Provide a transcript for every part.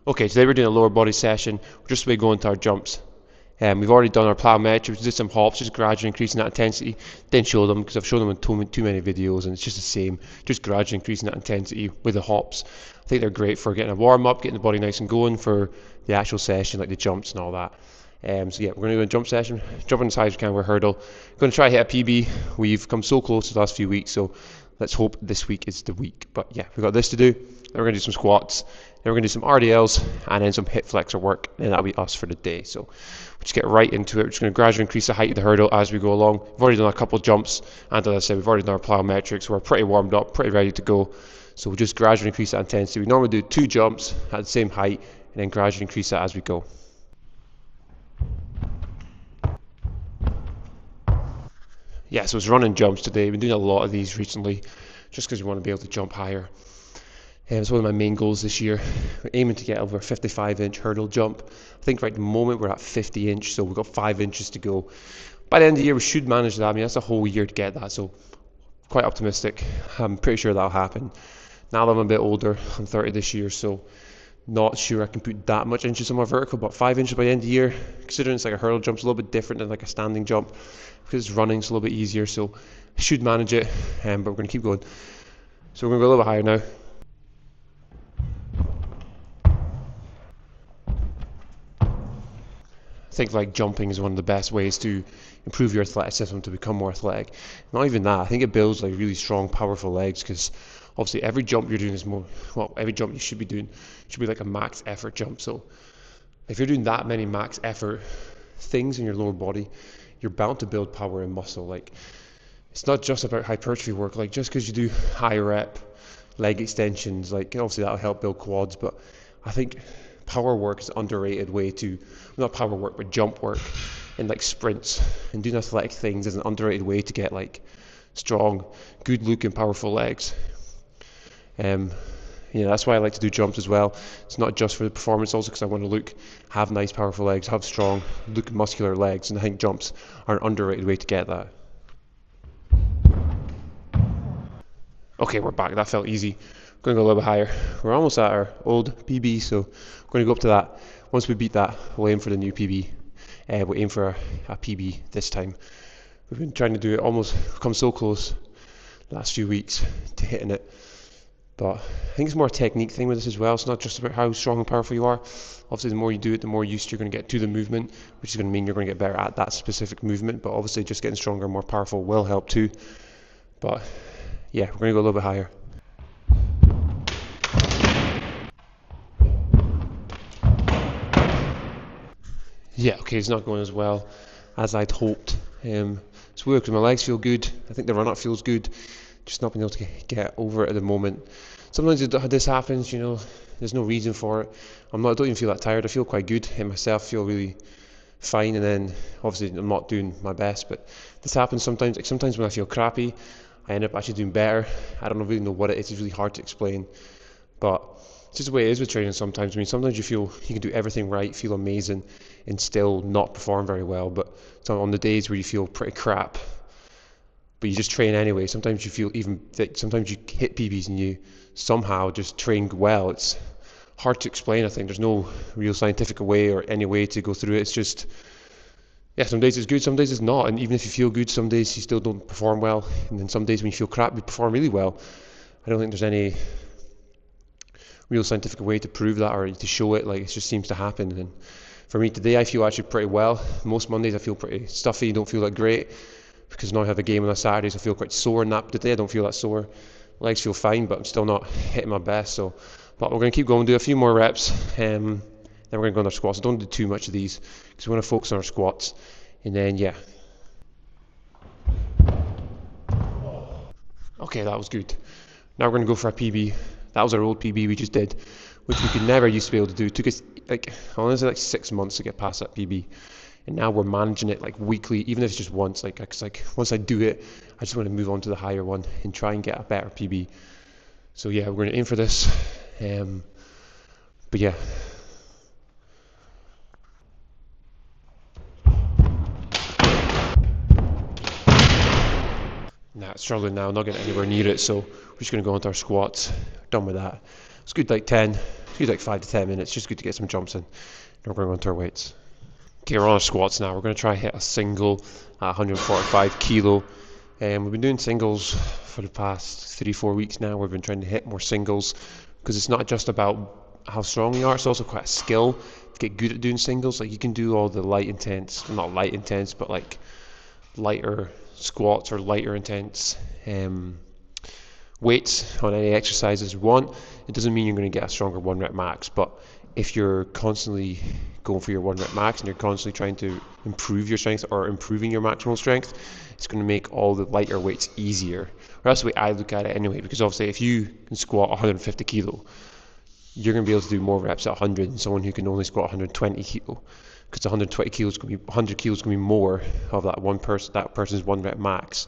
Okay, today we're doing a lower body session. We're just going to go into our jumps. We've already done our plyometrics, did some hops, just gradually increasing that intensity. Didn't show them because I've shown them in too many videos and it's just the same, just gradually increasing that intensity with the hops. I think they're great for getting a warm up, getting the body nice and going for the actual session, like the jumps and all that. So yeah, we're going to do a jump session, jumping as high as we can with a hurdle. Going to try to hit a PB. We've come so close the last few weeks, so let's hope this week is the week. But yeah, we've got this to do. Then we're going to do some squats. Then we're going to do some RDLs and then some hip flexor work, and that'll be us for the day. So we'll just get right into it. We're just going to gradually increase the height of the hurdle as we go along. We've already done a couple of jumps, and as I said, we've already done our plyometrics. So we're pretty warmed up, pretty ready to go. So we'll just gradually increase that intensity. We normally do 2 jumps at the same height, and then gradually increase that as we go. Yeah, so it's running jumps today. We've been doing a lot of these recently, just because we want to be able to jump higher. It's one of my main goals this year. We're aiming to get over a 55-inch hurdle jump. I think right at the moment we're at 50-inch, so we've got 5 inches to go. By the end of the year, we should manage that. I mean, that's a whole year to get that, so quite optimistic. I'm pretty sure that'll happen. Now that I'm a bit older, I'm 30 this year, so not sure I can put that much inches on my vertical, but 5 inches by the end of the year, considering it's like a hurdle jump, it's a little bit different than like a standing jump, because it's running, it's a little bit easier, so I should manage it, but we're going to keep going. So we're going to go a little bit higher now. I think like jumping is one of the best ways to improve your athleticism, to become more athletic. Not even that, I think it builds like really strong, powerful legs, because obviously every jump you're doing is more, well, every jump you should be doing should be like a max effort jump. So if you're doing that many max effort things in your lower body, you're bound to build power and muscle. Like, it's not just about hypertrophy work. Like, just because you do high rep leg extensions, like obviously that'll help build quads, but I think power work is an underrated way to, not power work, but jump work and like sprints and doing athletic things is an underrated way to get like strong, good looking, powerful legs. That's why I like to do jumps as well. It's not just for the performance, also because I want to have nice, powerful legs, have strong, muscular legs, and I think jumps are an underrated way to get that. Okay, we're back. That felt easy. We're going to go a little bit higher. We're almost at our old PB, so we're going to go up to that. Once we beat that, we'll aim for the new PB. We'll aim for a PB this time. We've been trying to do it, almost come so close the last few weeks to hitting it. But I think it's more a technique thing with this as well. It's not just about how strong and powerful you are. Obviously, the more you do it, the more used you're going to get to the movement, which is going to mean you're going to get better at that specific movement. But obviously, just getting stronger and more powerful will help too. But yeah, we're going to go a little bit higher. Yeah, okay, it's not going as well as I'd hoped. It's weird because my legs feel good. I think the run-up feels good. Just not being able to get over it at the moment. Sometimes this happens, there's no reason for it. I don't even feel that tired. I feel quite good in myself, feel really fine, and then obviously I'm not doing my best, but this happens sometimes. Like sometimes when I feel crappy, I end up actually doing better. I don't really know what it is. It's really hard to explain, but it's just the way it is with training sometimes. I mean, sometimes you feel you can do everything right, feel amazing, and still not perform very well. But so on the days where you feel pretty crap, but you just train anyway, sometimes you feel sometimes you hit PBs and you somehow just train well. It's hard to explain. I think there's no real scientific way or any way to go through it. It's just, yeah, some days it's good, some days it's not. And even if you feel good, some days you still don't perform well. And then some days when you feel crap, you perform really well. I don't think there's any real scientific way to prove that or to show it. Like, it just seems to happen. And for me today, I feel actually pretty well. Most Mondays I feel pretty stuffy, don't feel that great, because now I have a game on a Saturday, so I feel quite sore. And that today I don't feel that sore. Legs feel fine, but I'm still not hitting my best. But we're going to keep going, do a few more reps, then we're going to go on our squats. Don't do too much of these because we want to focus on our squats. And then, yeah. Okay, that was good. Now we're going to go for a PB. That was our old PB we just did, which we could never used to be able to do. It took us honestly like 6 months to get past that PB. And now we're managing it like weekly, even if it's just once. Like once I do it, I just want to move on to the higher one and try and get a better PB. So yeah, we're going to aim for this. But yeah. Nah, struggling now, not getting anywhere near it. So we're just going to go into our squats. Done with that. It's good, like 10, It's like 5 to 10 minutes, just good to get some jumps in. And we're going on to our weights. Okay, we're on our squats now. We're going to try hit a single at 145 kilo. We've been doing singles for the past 3-4 weeks now. We've been trying to hit more singles because it's not just about how strong you are, it's also quite a skill to get good at doing singles. Like you can do all the light intense, not light intense, but like lighter squats or lighter intense weights on any exercises you want. It doesn't mean you're going to get a stronger 1 rep max, but if you're constantly going for your 1 rep max and you're constantly trying to improve your strength or improving your maximal strength, it's going to make all the lighter weights easier. Or that's the way I look at it anyway, because obviously if you can squat 150 kilo, you're going to be able to do more reps at 100 than someone who can only squat 120 kilo, because 120 kilos going to be 100 kilos going to be more of that person's 1 rep max.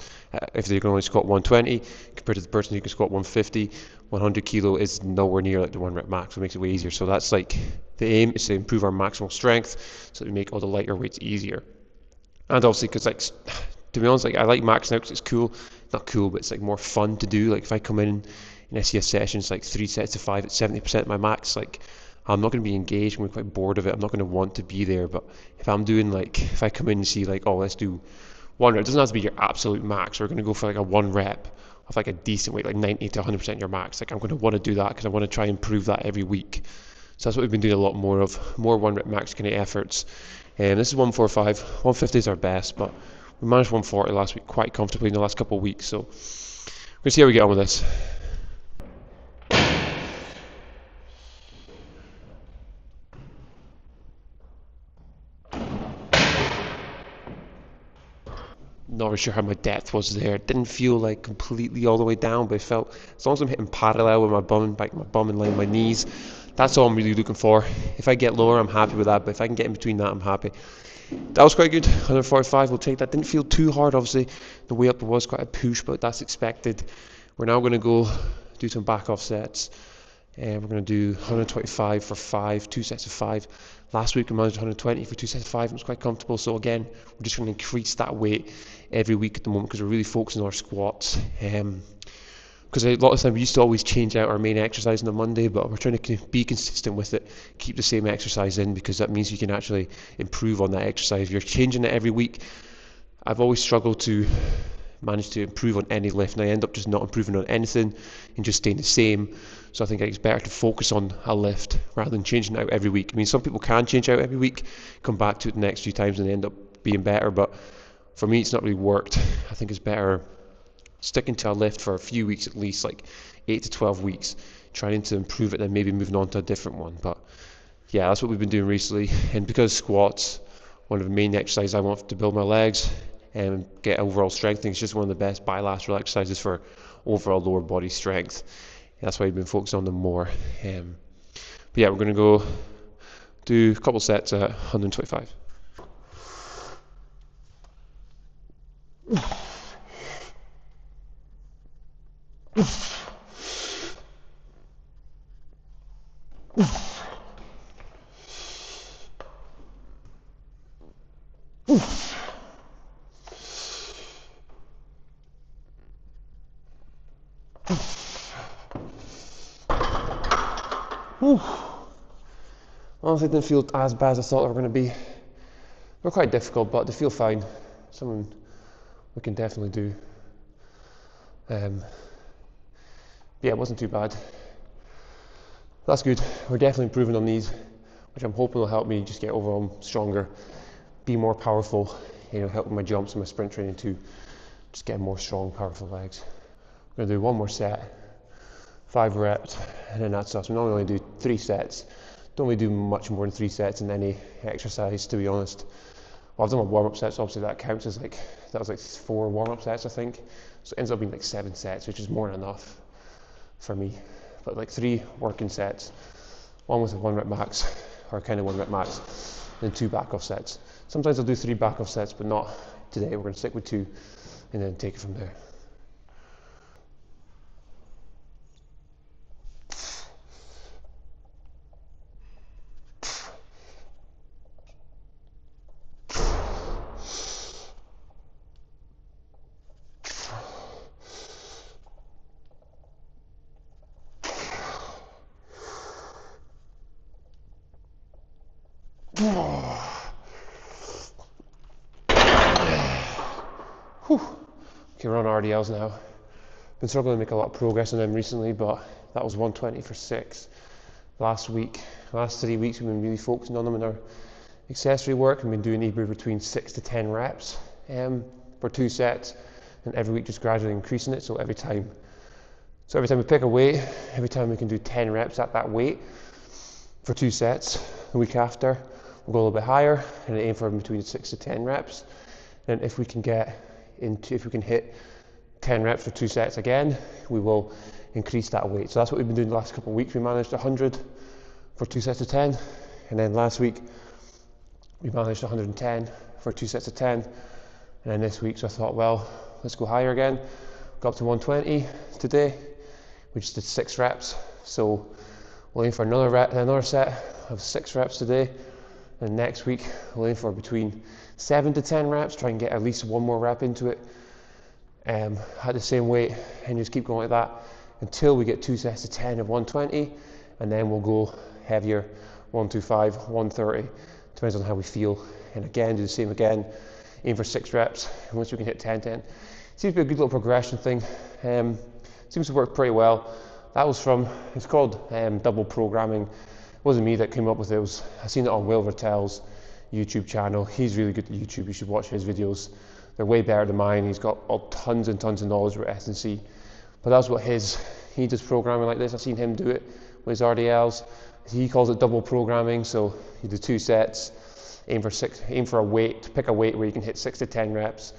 If they can only squat 120 compared to the person who can squat 150, 100 kilo is nowhere near like the 1 rep max. It makes it way easier. So that's like the aim, is to improve our maximal strength so that we make all the lighter weights easier. And obviously, because like, to be honest, like I like maxing out because it's cool. Not cool, but it's like more fun to do. Like if I come in and I see a session, it's like 3 sets of 5 at 70% of my max, like I'm not going to be engaged. I'm going to be quite bored of it. I'm not going to want to be there. But if I'm doing like, if I come in and see like, oh, let's do 1 rep, it doesn't have to be your absolute max. We're going to go for like a 1 rep of like a decent weight, like 90 to 100% your max. Like I'm going to want to do that because I want to try and improve that every week. So that's what we've been doing a lot more of, more 1 rep max kind of efforts. And this is 145. 150 is our best, but we managed 140 last week quite comfortably in the last couple of weeks. So we're going to see how we get on with this. Not really sure how my depth was there. It didn't feel like completely all the way down, but it felt, as long as I'm hitting parallel with my bum, like my bum in line with my knees, that's all I'm really looking for. If I get lower, I'm happy with that, but if I can get in between that, I'm happy. That was quite good. 145, we'll take that. Didn't feel too hard, obviously. The way up was quite a push, but that's expected. We're now going to go do some back off sets. And we're going to do 125 for 5, 2 sets of 5. Last week we managed 120 for 2 sets of 5, and it was quite comfortable. So again, we're just going to increase that weight every week at the moment because we're really focusing on our squats. Because a lot of the time we used to always change out our main exercise on a Monday, but we're trying to be consistent with it, keep the same exercise in, because that means you can actually improve on that exercise. If you're changing it every week, I've always struggled to manage to improve on any lift, and I end up just not improving on anything and just staying the same. So I think it's better to focus on a lift rather than changing it out every week. I mean, some people can change out every week, come back to it the next few times and they end up being better, but for me it's not really worked. I think it's better sticking to a lift for a few weeks at least, like 8 to 12 weeks, trying to improve it and then maybe moving on to a different one. But yeah, that's what we've been doing recently. And because squats, one of the main exercises I want to build my legs and get overall strength, it's just one of the best bilateral exercises for overall lower body strength. That's why we've been focused on them more. But yeah, we're going to go do a couple sets at 125. Honestly, it didn't feel as bad as I thought they were going to be. They're quite difficult, but they feel fine. Something we can definitely do. Yeah, it wasn't too bad. That's good. We're definitely improving on these, which I'm hoping will help me just get overall stronger, be more powerful, help with my jumps and my sprint training too. Just get more strong, powerful legs. We're going to do one more set, 5 reps, and then that's us. We normally only do 3 sets. Don't really do much more than 3 sets in any exercise, to be honest. Well, I've done my warm-up sets, obviously that counts as that was like 4 warm-up sets, I think. So it ends up being like 7 sets, which is more than enough for me. But like 3 working sets, one with a 1 rep max, or kind of 1 rep max, then 2 back-off sets. Sometimes I'll do 3 back-off sets, but not today. We're going to stick with 2 and then take it from there. Okay, we're on RDLs now. Been struggling to make a lot of progress on them recently, but that was 120 for 6 last week. The last 3 weeks we've been really focusing on them in our accessory work. We've been doing either between 6 to 10 reps for 2 sets, and every week just gradually increasing it. So every time we pick a weight, every time we can do 10 reps at that weight for 2 sets. The week after we'll go a little bit higher and aim for between 6 to 10 reps. And if we can hit 10 reps for 2 sets again, we will increase that weight. So that's what we've been doing the last couple of weeks. We managed 100 for 2 sets of 10, and then last week we managed 110 for 2 sets of 10, and then this week, so I thought, well, let's go higher again. Got up to 120 today. We just did 6 reps, so we'll aim for another set of 6 reps today, and next week we'll aim for between 7 to 10 reps, try and get at least one more rep into it at the same weight, and just keep going like that until we get 2 sets of 10 of 120, and then we'll go heavier, 125, 130, depends on how we feel, and again do the same again, aim for 6 reps, and once we can hit 10, seems to be a good little progression thing. Seems to work pretty well. That was it's called double programming. It wasn't me that came up with it. I seen it on Will Vertel's YouTube channel. He's really good at YouTube. You should watch his videos. They're way better than mine. He's got tons and tons of knowledge about S&C. But that's what he does programming like this. I've seen him do it with his RDLs. He calls it double programming. So you do 2 sets, aim for a weight, pick a weight where you can hit 6 to 10 reps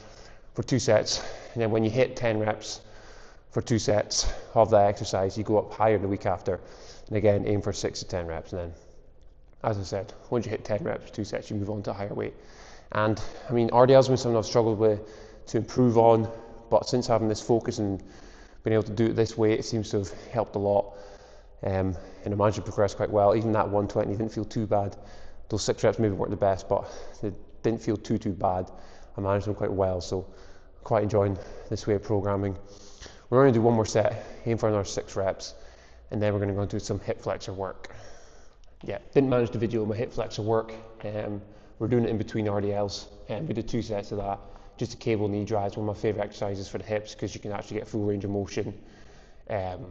for 2 sets. And then when you hit 10 reps for 2 sets of that exercise, you go up higher the week after. And again, aim for 6 to 10 reps. And then, as I said, once you hit 10 reps, 2 sets, you move on to a higher weight. And I mean, RDLs have been something I've struggled with to improve on, but since having this focus and being able to do it this way, it seems to have helped a lot. And I managed to progress quite well. Even that 120 didn't feel too bad. Those 6 reps maybe weren't the best, but they didn't feel too bad. I managed them quite well, so I'm quite enjoying this way of programming. We're going to do one more set, aim for another 6 reps, and then we're going to go and do some hip flexor work. Yeah, didn't manage to video my hip flexor work. We're doing it in between RDLs, and we did 2 sets of that. Just a cable knee drive, one of my favourite exercises for the hips, because you can actually get full range of motion, and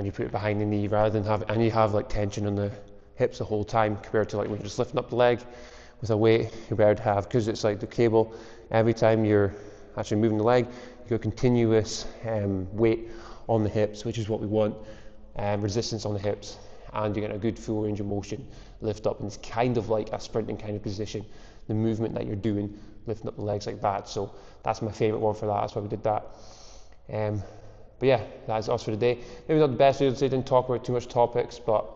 you put it behind the knee rather than you have like tension on the hips the whole time, compared to like when you're just lifting up the leg with a weight. You're better to have, because it's like the cable, every time you're actually moving the leg, you got continuous weight on the hips, which is what we want, resistance on the hips, and you get a good full range of motion, lift up, and it's kind of like a sprinting kind of position, the movement that you're doing, lifting up the legs like that. So that's my favourite one for that, that's why we did that. But yeah, that's us for today. Maybe not the best video today, didn't talk about too much topics, but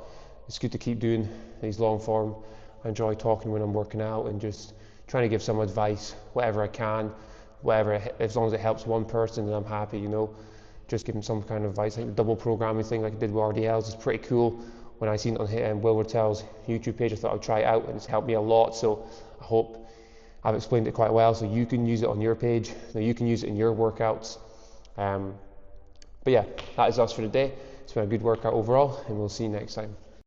it's good to keep doing these long form. I enjoy talking when I'm working out and just trying to give some advice, whatever I can, as long as it helps one person, then I'm happy, you know. Just give them some kind of advice. Like the double programming thing like I did with RDLs is pretty cool. When I seen it on Will Vertel's YouTube page, I thought I'd try it out, and it's helped me a lot, so I hope I've explained it quite well, so you can use it on your page, so you can use it in your workouts. But yeah, that is us for today. It's been a good workout overall, and we'll see you next time.